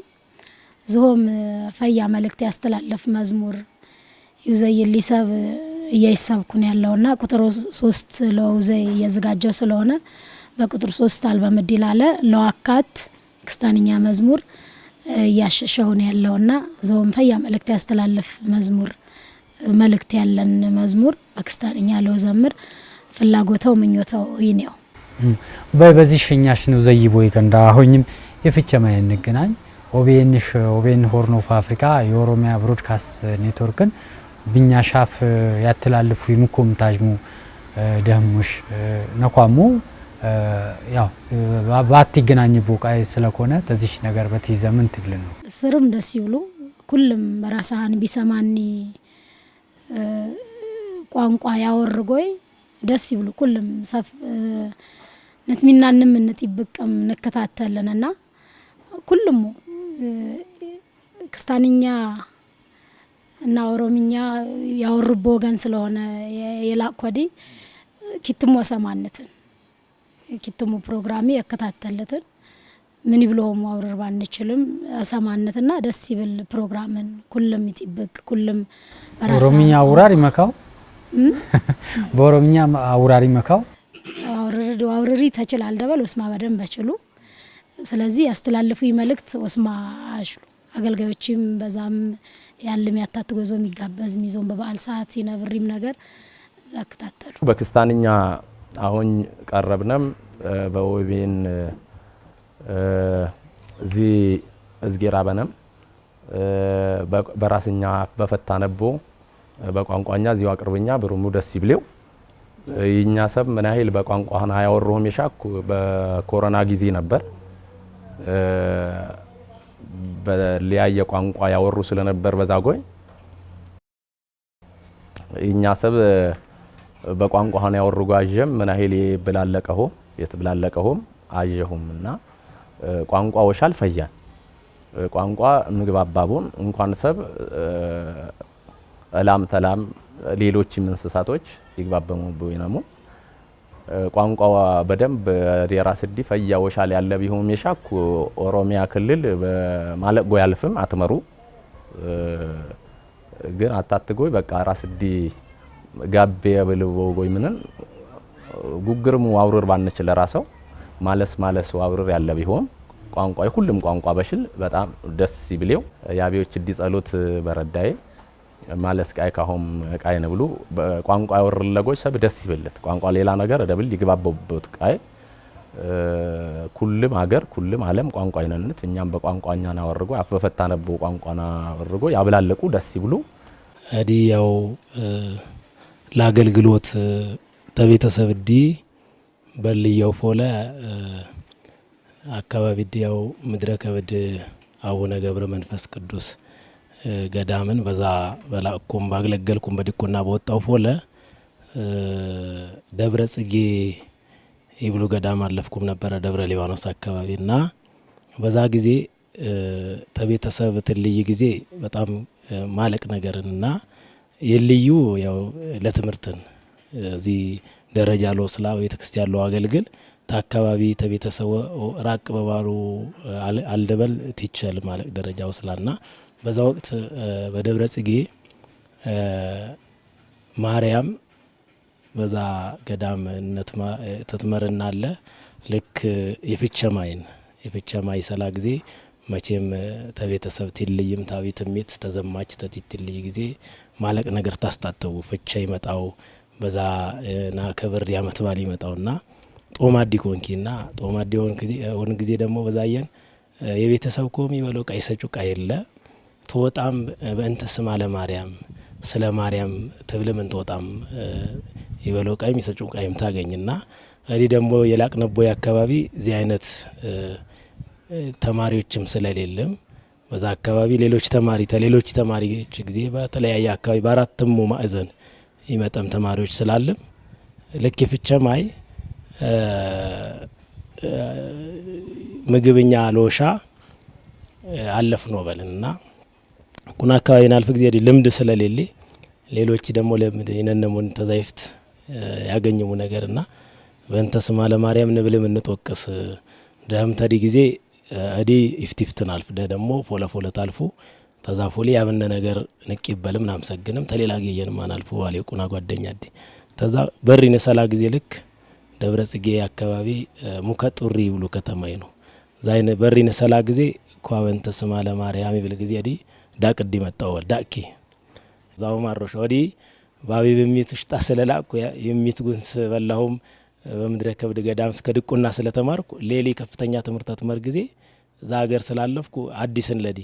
ዝሆም ፈያ መልእክት ያስተላለፍ መዝሙር ይዘይል ሊሰብ እያይሰብኩን ያለውና ቁጥር 3 ለውዘይ የዘጋጀው ስለሆነ በቁጥር 3 አልበም ዲላለ ለዋካት ክስታንኛ መዝሙር ያሸሸውን ያለውና ዝሆም ፈያ መልእክት ያስተላለፍ መዝሙር መልእክት ያለን መዝሙር በክስታንኛ ለወዘምር ፍላጎተው ምኞተው ይኔው በዚህ ሸኛሽ ነው ዘይቦ ይገንዳ ሆኝም የፍቸማ እንገናኝ ኦቤን ሆርን ኦፍ አፍሪካ የኦሮሚያ ብሮድካስት ኔትወርክን ብኛ ሻፍ ያተላልፉ ይምኩም ታጅሙ ደህሙሽ ነቋሙ ያው ባቲ ገናኝ ቦቃይ ስለኮነ ተዚህ ነገር በትይዘምን ትግል ነው ስርም ደስ ይብሉ ኩልም በራሳን ቢሰማኒ ቋንቋ ያወርጎይ ደስ ይብሉ ኩልም ሰፍ ነትሚናንም እንጥብቅም ነከታተለንና ኩልሙ ክስታንኛ እና ኦሮምኛ ያወርቦ ወገን ስለሆነ የላቆዲ ኪትሞ ሰማነትን ኪትሞ ፕሮግራሚ ያከታተለትን ምን ይብሎም አውረር ባንችልም ሰማነትና ደስ ይብል ፕሮግራምን ኩልም ይጥብቅ ኩልም በራሳ ኦሮምኛ አውራሪ መካው በኦሮምኛ አውራሪ መካው አውራሪ ተችላል ደበል ወስማ በደም በችሉ ስለዚህ ያስተላልፉ መልእክት ወስማ አሽሉ አገልጋዮችም በዛም ያለም ያታት ጎዞ የሚጋበዝ ሚዞን በበዓል ሰዓት ይነብሪም ነገር አከታተሉ በክስታንኛ አሁን ቀረብነም በኦቤን እዚ እዝጌራ በነም በራስኛ በፈታነቦ በቋንቋኛ ዚው አቅርብኛ ብሩሙ ደስ ይብሌው ይኛ ሰብ ምን ያህል በቋንቋና ያወሩም የሻኩ በኮሮና ጊዜ ነበር በሊያየ ቋንቋ ያወሩ ስለነበር በዛጎይ ይኛ ሰብ በቋንቋና ያወሩ ጋጀም ምን ያህል ይብላለቀው የትብላለቀውም አየሁምና ቋንቋ ወሻል ፈያን ቋንቋ ምግባባቡን እንኳን ሰብ እላም ተላም ሌሎች እንስሳቶች ይግባበሙ በይናሙ ቋንቋ በደንብ የራስዲ ፈያ ወሻል ያለ ቢሆን የሻኩ ኦሮሚያ ክልል በማለቆ ያልፍም አትመሩ ግን አታትጎይ በቃ ራስዲ ጋቤ ያበልቦ ጎይ ምንን ጉግርሙ አውርር ባንችል ለራሰው ማለስ አውርር ያለ ቢሆን ቋንቋ ሁሉም ቋንቋ በሽል በጣም ደስ ይብሌው ያቢዎች ዲጸሎት በረዳይ ማለስ ቃይ ካሁም ቃይ ነው ብሉ ቋንቋ ያወርለጎች ሰብ ደስ ይበለት ቋንቋ ሌላ ነገር ደብል ይግባበውበት ቃይ ኩልም ሀገር ኩልም ዓለም ቋንቋ ይነንት እኛም በቋንቋኛና ወርጎ አፈፈታነቦ ቋንቋና ወርጎ ያብላለቁ ደስ ይብሉ አዲ ያው ለአገልግሎት ተቤተሰብ ዲ በልየው ፎለ አካባቢ ዲያው ምድረከብድ አቡነ ገብረ መንፈስ ቅዱስ ገዳምን በዛ በላኩም ባገለገልኩም በዲቁና በወጣው ፎለ ደብረ ጽጌ ይብሉ ገዳም አለፍኩም ነበር ደብረ ሊባኖስ አካባቢና በዛ ጊዜ ተቤተሰብ ትልይ ጊዜ በጣም ማለቅ ነገርንና የልዩ ያው ለትምርትን እዚ ደረጃ ለስላ ቤተክርስቲያን ለው አገልግል ታካባቢ ተቤተሰብ ራቅ በባሉ አልደበል ትይቻል ማለቅ ደረጃው ስላና በዛ ወቅት በደብረ ጽጌ ማርያም በዛ ገዳም ተትመርና አለ ልክ የፍቸማይ ሰላ ጊዜ መቼም ተቤተሰብ ትልይም ታቢትምት ተዘማች ተትትልይ ጊዜ ማለቅ ነገር ታስታተው ፍቻ ይመጣው በዛ ና ከብር ያመት ባል ይመጣውና ጦማዲ ኮንኪና ጦማዲ ሆን ጊዜ ደግሞ በዛየን የቤተሰብ ኮሚ በለው ቀይሰጩ ቀይለ ተወጣም በእንተ ስማ ለማርያም ስለ ማርያም ተብለ ምን ተወጣም ይበለው ቃይም ይሰጩ ቃይም ታገኝና እዲ ደግሞ የላቅነቦይ አካባቢ እዚህ አይነት ተማሪዎችም ስለሌለም በዛ አካባቢ ሌሎች ተማሪዎች ጊዜ በተለያየ አካባቢ በአራቱም ማዕዘን ይመጣም ተማሪዎች ስላለም ልክ የፍቸማይ ምግብኛ ሎሻ አለፍ ነው በልና ኩና አካባቢ ናልፍ ጊዜ ልምድ ስለሌለ ሌሎች ደግሞ ለምድ ይነነሙን ተዛይፍት ያገኘሙ ነገርና በእንተ ስማ ለማርያም ንብልም እንጦቅስ ደህም ተዲ ጊዜ አዲ ኢፍቲፍትን አልፍ ደግሞ ፎለፎለ ታልፉ ተዛፎሊ ያብነ ነገር ንቂበልም ናምሰግንም ተሌላ ጊዜን ማን አልፉ ዋሊ ቁና ጓደኛዲ ተዛ በሪነ ሰላ ጊዜ ልክ ደብረ ጽጌ አካባቢ ሙከጡሪ ብሎ ከተማይ ነው ዛይነ በሪነ ሰላ ጊዜ ኳበንተ ስማ ለማርያም ይብል ጊዜ አዲ ዳቅዲ መጣው ዳቂ ዛው ማሮሽ ወዲ ባቢ በሚት ሽጣ ስለላኩ የሚት ጉንስ በላሁም በመድረ ከብድ ገዳም እስከ ድቁና ስለተማርኩ ሌሊ ከፍተኛ ትምህርት ተመር ጊዜ ዛገር ስላለፍኩ አዲስን ለዲ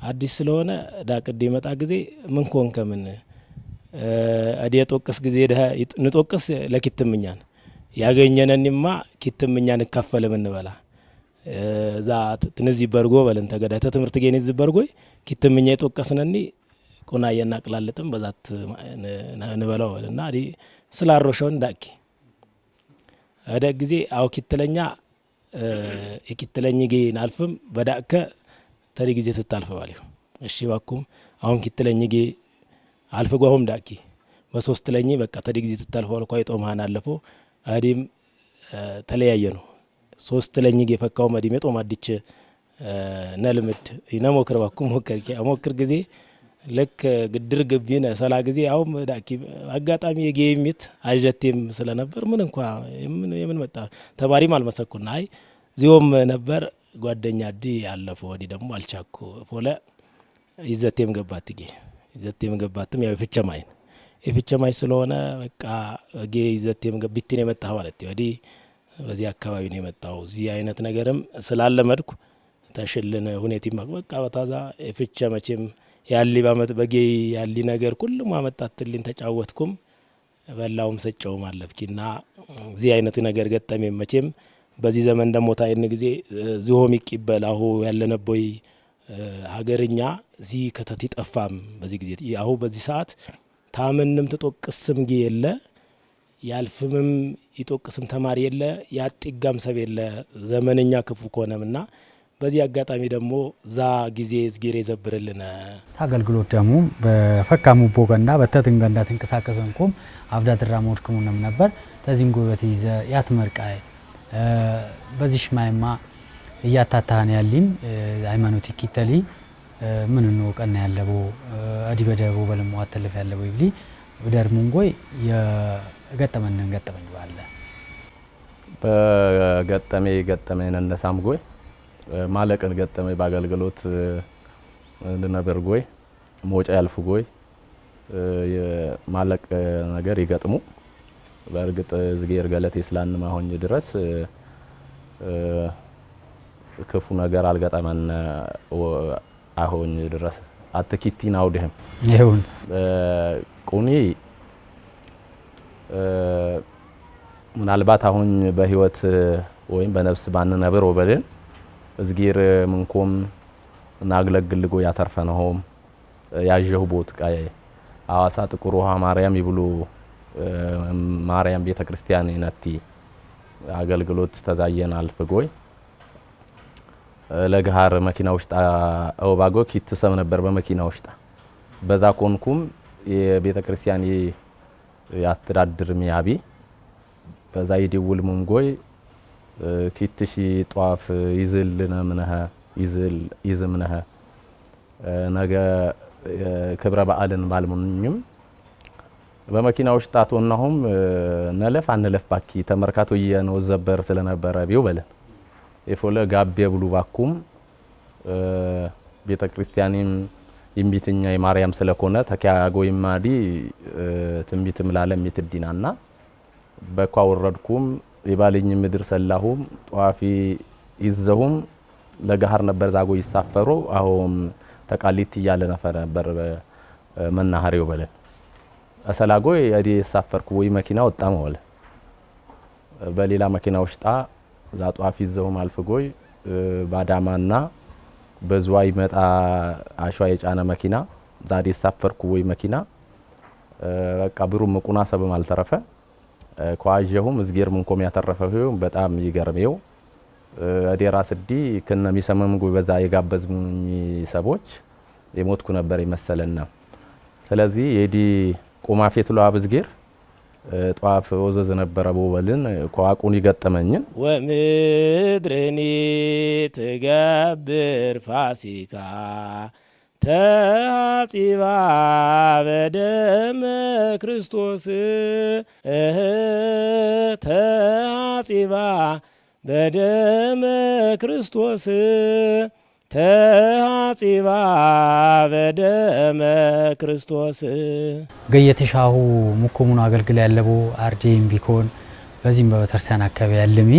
አዲስ ስለሆነ ዳቅዲ መጣ ጊዜ ምን ኮንከ ምን አዲ የጦቅስ ጊዜ ንጦቅስ ለኪትምኛን ያገኘነንማ ኪትምኛን ከፈለ ምን በላ ዛ ትንዚ በርጎ በለን ተገዳተ ትምህርት ጌኔዝ በርጎይ ኪትምኛ የጦቅስነኒ ቁና የናቅላለጥም በዛት ንበላው እና አዲ ስላሮሽውን ዳቂ አደ ጊዜ አው ኪትለኛ የኪትለኝ ጌ ናልፍም በዳከ ተሪ ጊዜ ተታልፈዋል እሺ ባኩም አሁን ኪትለኝ ጌ አልፈጓሁም ዳቂ በሶስት ለኝ በቃ ተሪ ጊዜ ተታልፈዋል ቋይጦ ማን አለፈ አዲም ተለያየ ነው ሶስት ለኝ ጌ ፈካው ማዲም የጦ ማዲች ነልምድ ይነሞክር ባኩም ሞክር ጊዜ ለክ ግድር ግቢነ ሰላ ጊዜ አው ዳቂ አጋጣሚ የጌሚት አጀቴም ስለነበር ምን እንኳን የምን መጣ ተማሪም አልመሰኩና አይ ዚዮም ነበር ጓደኛ ዲ ያለፈው ወዲ ደግሞ አልቻኩ ፎለ ይዘቴም ገባትም ያው ፍቸማይ ስለሆነ በቃ ጌ ይዘቴም ገቢትን የመጣው ማለት ወዲ በዚህ አካባቢ ነው የመጣው እዚህ አይነት ነገርም ስላለመድኩ ተሽልን ሁኔቲ በቃ በታዛ ፍቸመቼም ያሊ ባመት በጌ ያሊ ነገር ሁሉም አመጣትልኝ ተጫወትኩም በላውም ሰጨው ማለፍኪና እዚህ አይነት ነገር ገጠመኝ መቼም በዚህ ዘመን ደሞ ታይን ጊዜ ዚሆም ይቀበላሁ ያለነበይ ሀገርኛ እዚ ከተት ይጠፋም በዚህ ጊዜ ያሁ በዚህ ሰዓት ታምንም ተጦቅስም ጊ የለ ያልፍምም ይጦቅስም ተማሪ የለ ያጥጋም ሰብ የለ ዘመንኛ ክፉ ኮነምና በዚህ አጋጣሚ ደግሞ ዛ ጊዜ ዝጊሬ ዘብርልና አገልግሎት ደግሞ በፈካሙ ቦገና በተትንገንዳ ተንቀሳቀሰንኩም አብዳድራ ሞድኩምንም ነበር ተዚንጎ በተይዘ ያትመርቃይ በዚህ ማይማ ያታታን ያሊን ሃይማኖት ይኪተሊ ምን ነው ቀና ያለበው አዲበደቡ በለማው አተልፍ ያለበው ይብሊ ወደርሙንጎይ የገጠመኝ ባለ በገጠመኝ ነነሳምጎይ ማለቀን ገጠመኝ ባገልግሎት እንደነበርጎይ ሞጫ ያልፉጎይ የማለቅ ነገር ይገጥሙ በርግጥ ዝጌር ገለቴ ስላንማ ሆኝ ድረስ ክፉ ነገር አልገጠመን አሆኝ ድረስ አትኪቲን አውደህም ይሁን ቁኒ ምናልባት አሁን በህይወት ወይም በነፍስ ባንነብር ወበልን ዝጌር ምንኮም ናግለግልጎ ያተርፈነውም ያጀው ቦት ቃይ አዋሳ ጥቁር ውሃ ማርያም ይብሉ ማርያም ቤተክርስቲያን ነቲ አገልግሎት ተዛየን አልፈጎይ ለጋር መኪና ውስጥ አውባጎ ኪትሰም ነበር በመኪና ውስጥ በዛ ኮንኩም የቤተክርስቲያን ያስተዳድር ሚያቢ በዛ ይደውል ሙንጎይ ኪትሺ ጧፍ ይዝልና ምነህ ይዝምነህ ነገ ክብረ በዓልን ባልሙኝም በመኪና ውስጥ አቶናሁም ነለፍ አንለፍ ባኪ ተመርካቶ የነው ዘበር ስለነበረ ቢው በለ የፎለ ጋቤ ብሉ ባኩም ቤተክርስቲያንም ይምቢትኛ የማርያም ስለኮነ ተካያጎይ ማዲ ትምቢትም ላለም ይትዲናና በኳ ወረድኩም ይባልኝ ምድር ሰላሁም ጧፊ ይዘሁም ለጋር ነበር ዛጎ ይሳፈሩ አሁን ተቃሊት ያለ ነበር መናኸሪው በለን አሰላጎይ አዲ ሳፈርኩ ወይ መኪና ወጣ ማለት በሌላ መኪና ውሽጣ ዛጧፍ ይዘው ማልፈጎይ ባዳማና በዝዋይ መጣ አሽዋ የጫነ መኪና ዛዴ ሳፈርኩ ወይ መኪና በቃ ብሩ መቁና ሰብ ማልተረፈ ኳጀሁም እዝጌር ምንኮም ያተረፈው በጣም ይገርመው አዴራ ስዲ ከነ ሚሰመም ጎይ በዛ የጋበዝሙኝ ሰቦች የሞትኩ ነበር ይመሰለና ስለዚህ የዲ ቆማፌት ለው አብዝጌር ጧፍ ወዘዘ ነበር ቦበልን ቋቁን ይገጠመኝን ወምድርኒ ትገብር ፋሲካ ተአጺባ በደመ ክርስቶስ ተአጺባ በደመ ክርስቶስ ተአጺባ በደመ ክርስቶስ ገየተሻሁ ሙኮሙን አገልግል ያለቡ አርዴም ቢኮን በዚህም በተርሳን አካባቢ ያለሚ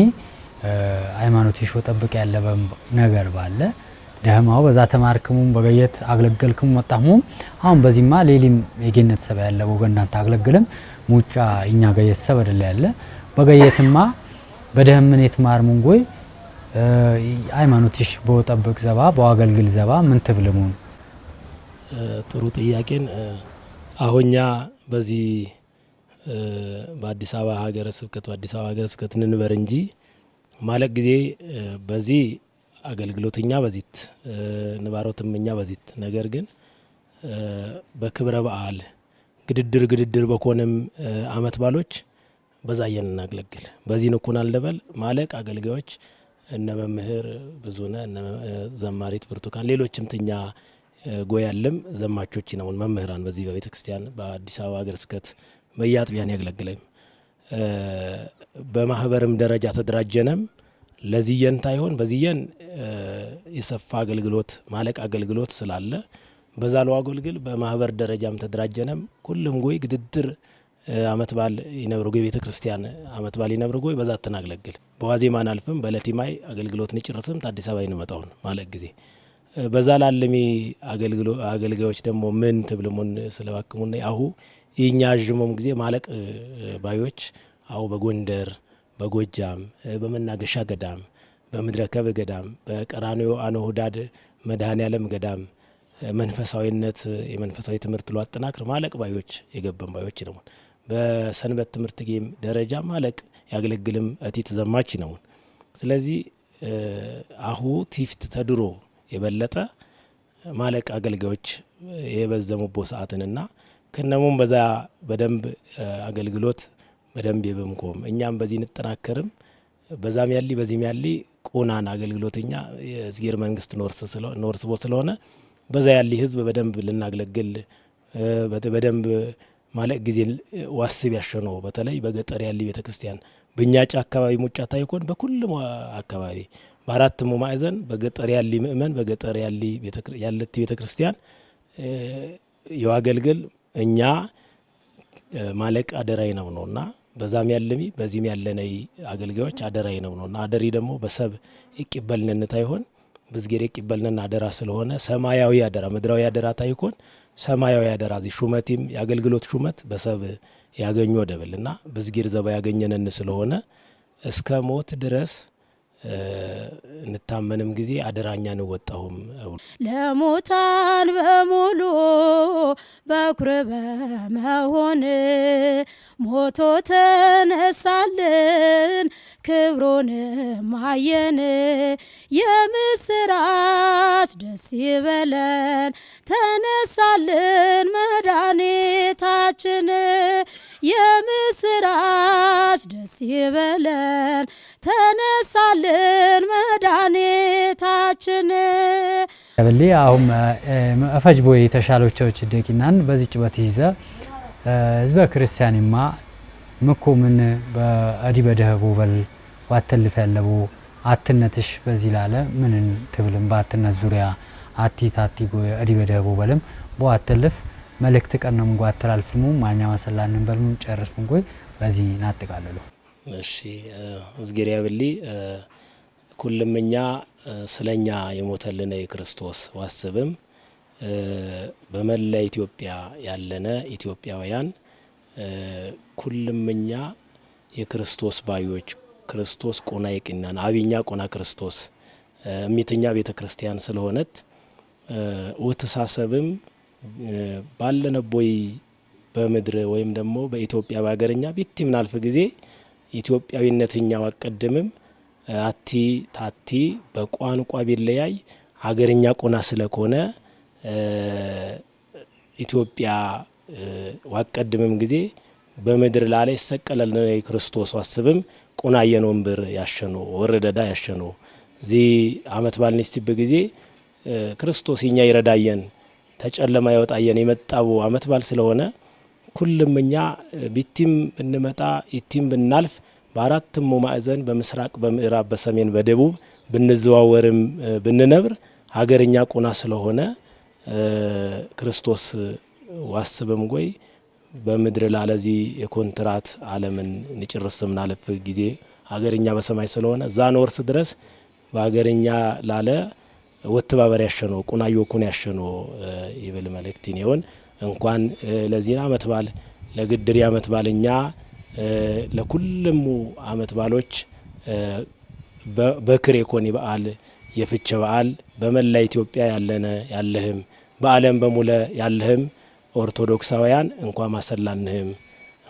ሃይማኖት ይሾ ጠብቅ ያለበም ነገር ባለ ደህማው በዛ ተማርክሙም በገየት አገልገልኩም ወጣሙም አሁን በዚህማ ሌሊም የገነት ሰባ ያለበው ገናንተ አገልግልም ሙጫ እኛ ገየት ሰባ አይደለ ያለ በገየትማ በደህምን የትማርሙን ጎይ ሃይማኖትሽ በጠብቅ ዘባ በአገልግል ዘባ ምን ተብለሙን ጥሩ ጥያቄን አሁኛ በዚህ በአዲስ አበባ ሀገረ ስብከት ንንበር እንጂ ማለት ጊዜ በዚህ አገልግሎትኛ በዚት ንባሮትምኛ በዚት ነገር ግን በክብረ በዓል ግድድር በኮነም አመት ባሎች በዛየን እናገለግል በዚህ ንኩን አልደበል ማለቅ አገልጋዮች እነ መምህር ብዙነ እነ ዘማሪት ብርቱካን ሌሎችም ትኛ ጎያለም ዘማቾች ነው መምህራን በዚህ በቤተ ክርስቲያን በአዲስ አበባ ሀገረ ስብከት በያጥቢያን ያገለግላል በማህበርም ደረጃ ተደራጀነም ለዚየን ታይሆን በዚየን የሰፋ አገልግሎት ማለቅ አገልግሎት ስላለ በዛለው አገልግል በማህበር ደረጃም ተደራጀነም ሁሉም ጎይ ግድድር አመት ባል ይነብርጎይ ቤተ ክርስቲያን አመት ባል ይነብርጎይ በዛ ተናግለግል በዋዜማን አልፈም በለቲማይ አገልግሎት ንጭርስም አዲስ አበባ ይነመጣውን ማለቅ ጊዜ በዛ ላለሚ አገልጋዮች ደግሞ ምን ተብለሙን ስለባክሙና አሁ ይኛጅሞም ጊዜ ማለቅ ባዮች አው በጎንደር በጎጃም በመናገሻ ገዳም በመድረከብ ገዳም በቀራኒዮ አኖሁዳድ መድኃኔ ዓለም ገዳም መንፈሳዊነት የመንፈሳዊ ትምህርት ሎ አጠናክር ማለቅ ባዮች የገበም ባዮች ነው በሰንበት ትምህርት ጌም ደረጃ ማለቅ ያገለግልም እቲት ዘማች ነው ስለዚህ አሁ ቲፍት ተድሮ የበለጠ ማለቅ አገልጋዮች የበዘሙቦ ሰዓትንና ከነሙም በዛ በደንብ አገልግሎት በደንብ የበምቆም እኛም በዚህ እንጠናከርም በዛም ያሊ በዚህም ያሊ ቁናን አገልግሎትኛ የዝጌር መንግስት ኖርስ ቦ ስለሆነ በዛ ያሊ ህዝብ በደንብ ልናገለግል በደንብ ማለቅ ጊዜ ዋስብ ያሸነው በተለይ በገጠር ያሊ ቤተክርስቲያን በእኛጫ አካባቢ ሙጫ ታይኮን በኩልም አካባቢ በአራቱም ማዕዘን በገጠር ያሊ ምእመን በገጠር ያሊ ቤተክርስቲያን የዋገልግል እኛ ማለቅ አደራይ ነውና በዛም ያለሚ በዚህም ያለነይ አገልጋዮች አደራይ ነውና አደሪ ደግሞ በሰብ ይቅበልነን ታይሆን በዝጌር ይቅበልነን አደራ ስለሆነ ሰማያዊ አደራ ምድራዊ አደራ ታይኮን ሰማያዊ አደራ ዚ ሹመቲም የአገልግሎት ሹመት በሰብ ያገኙ ወደበልና በዝጌር ዘባ ያገኘነን ስለሆነ እስከ ሞት ድረስ እንታመንም ጊዜ አደራኛ ነው ወጣሁም ለሞታን በሙሉ በኩር በመሆን ሞቶ ተነሳልን ክብሩን ማየን የምስራች ደስ ይበለን ተነሳልን መድኃኒታችን የምስራች ደስ ይበለን ተነሳልን መድኃኒታችን በሊ አሁን አፈጅ ቦይ ተሻሎቾች ደቂናን በዚህ ጭበት ይዘ ህዝበ ክርስቲያንማ ምኮ ምን በአዲ በደህቡ በል ዋተልፍ ያለው አትነትሽ በዚህ ላለ ምንን ትብልም ባትነት ዙሪያ አቲ ጎይ አዲ በደህቡ በልም በዋተልፍ መልእክት ቀነም ጓተላልፍሙ ማኛ መሰላንን በልሙ ጨርስሙ ጎይ በዚህ ናጥቃለሉ እሺ እዝጌሪያ በሊ ኩልምኛ ስለኛ የሞተልን የክርስቶስ ዋስብም በመላ ኢትዮጵያ ያለነ ኢትዮጵያውያን ኩልምኛ የክርስቶስ ባዮች ክርስቶስ ቆና ይቅናን አብኛ ቆና ክርስቶስ እሚትኛ ቤተ ክርስቲያን ስለሆነት ወተሳሰብም ባለነቦይ በምድር ወይም ደግሞ በኢትዮጵያ ባገርኛ ቢቲም ናልፍ ጊዜ ኢትዮጵያዊነትኛው አቀድምም አቲ ታቲ በቋንቋ ቢለያይ ሀገርኛ ቆና ስለኮነ ኢትዮጵያ ዋቀድምም ጊዜ በምድር ላይ ሰቀለለ ክርስቶስ ዋስብም ቆና የኖምብር ያሸኖ ወረደዳ ያሸኖ ዚ አመት ባልንስቲ በጊዜ ክርስቶስ እኛ ይረዳየን ተጨለማ ያወጣየን የመጣው አመት ባል ስለሆነ ኩልምኛ ቢቲም እንመጣ ይቲም ብናልፍ በአራቱም ማዕዘን በምስራቅ በምዕራብ በሰሜን በደቡብ ብንዘዋወርም ብንነብር ሀገርኛ ቆና ስለሆነ ክርስቶስ ዋስበም ጎይ በምድር ላለዚ የኮንትራት ዓለምን ንጭርስም ናለፍ ጊዜ ሀገርኛ በሰማይ ስለሆነ ዛን ወርስ ድረስ በሀገርኛ ላለ ወተባበር ያሸኖ ቁናዮ ኩን ያሸኖ ይብል መልእክቲን ይሆን እንኳን ለዚህና አመት ባል ለግድር አመት ባልኛ ለኩልሙ አመት ባሎች በክሬ ኮኒ በዓል የፍቼ በዓል በመላ ኢትዮጵያ ያለነ ያለህም በዓለም በሙለ ያለህም ኦርቶዶክሳውያን እንኳን ማሰላንህም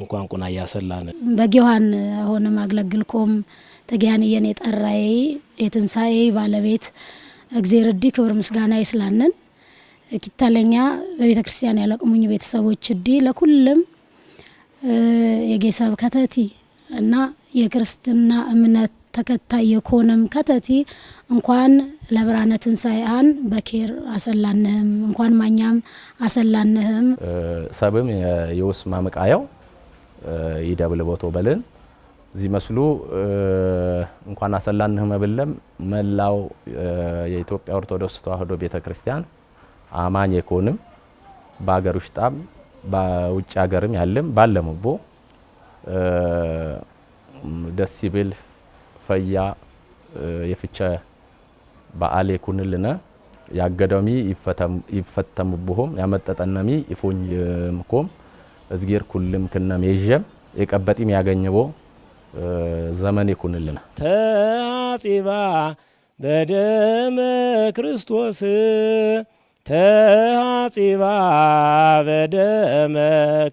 እንኳን ቁና ያሰላን በጊዮሃን ሆነ ማግለግልኮም ተጊያንየን የጠራይ የትንሳኤ ባለቤት እግዚአብሔር ዲ ክብር ምስጋና ይስላንን ኪታለኛ በቤተ ክርስቲያን ያለቅሙኝ ቤተሰቦች ዲ ለኩልም የጌሰብ ከተቲ እና የክርስትና እምነት ተከታይ የኮነም ከተቲ እንኳን ለብርሃነ ትንሳኤአን በኬር አሰላንህም እንኳን ማኛም አሰላንህም ሰብም የውስ ማመቃያው ይደብል ቦቶ በልን እዚ መስሉ እንኳን አሰላንህም በለም መላው የኢትዮጵያ ኦርቶዶክስ ተዋሕዶ ቤተክርስቲያን አማኝ የኮንም በአገር ውስጥም በውጭ ሀገርም ያለም ባለሙቦ ደስ ይብል ፈያ የፍቼ በዓል ይኩንልና ያገደሚ ይፈተምብሁም ያመጠጠነሚ ይፎኝምኮም እዝጊር ኩልም ከነም የጀም የቀበጢም ያገኘቦ ዘመን ይኩንልና ተአጺባ በደመ ክርስቶስ ተአጺባ በደመ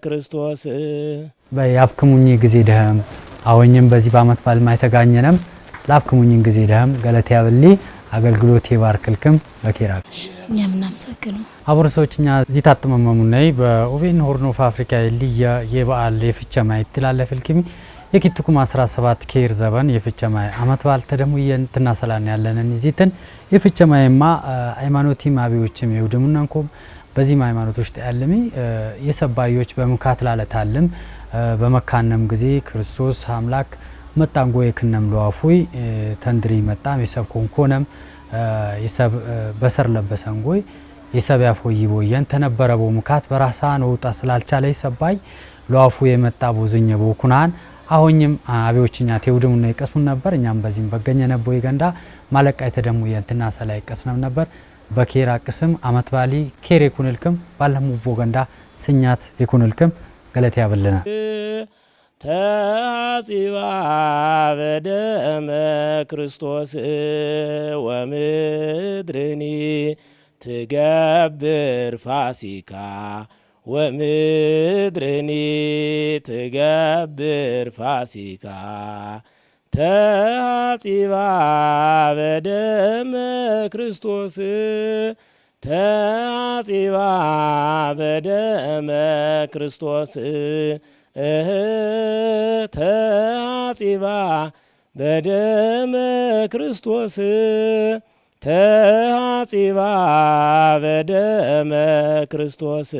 ክርስቶስ በያብክሙኝ ጊዜ ደህም አወኝም በዚህ በአመት ባል ማይተጋኘነም ላብክሙኝ ጊዜ ደህም ገለቴ ያብሊ አገልግሎት ይባርክልክም በኬራክ እኛም ሰከኑ አብርሶችኛ እዚህ ታጥመመሙ ነይ በኦቬን ሆርን ኦፍ አፍሪካ ልያ የበዓል የፍቼ ማይ ትላለፍልክም የኪትኩም 17 ኬር ዘበን የፍቼ ማይ አመት ባል ተደሙ የንትናሰላን ያለንን ይዚትን የፍቼ ማይማ ሃይማኖቲ ማቢዎችም ይውድሙናንኮም በዚህ ሃይማኖቶች ተያለሚ የሰባዮች በመካት ላለታለም በመካነም ጊዜ ክርስቶስ አምላክ መጣንጎ የክነም ለዋፉይ ተንድሪ መጣም የሰብ ኮንኮነም የሰብ በሰር ለበሰንጎይ የሰብ ያፎይ ቦየን ተነበረቦ መካት በራሳ ነው ወጣ ስላልቻለ ይሰባይ ለዋፉ የመጣ ቦዝኘ ቦኩናን አሁንም አቢዎችኛ ተውድሙና ይቀስሙ ነበር እኛም በዚህም በገኘ ነበር ይገንዳ ማለቃ የተደሙ የንትና ሰላይ ይቀስነም ነበር በኬራ ቅስም አመት ባሊ ኬር ይኩንልክም ባለሙ ቦገንዳ ስኛት ይኩንልክም ገለቴ ያብልና ተአጺባ በደመ ክርስቶስ ወምድርኒ ትገብር ፋሲካ ወምድርኒ ትገብር ፋሲካ ተአጺባ በደመ ክርስቶስ ተአጺባ በደመ ክርስቶስ ተአጺባ በደመ ክርስቶስ ተአጺባ በደመ ክርስቶስ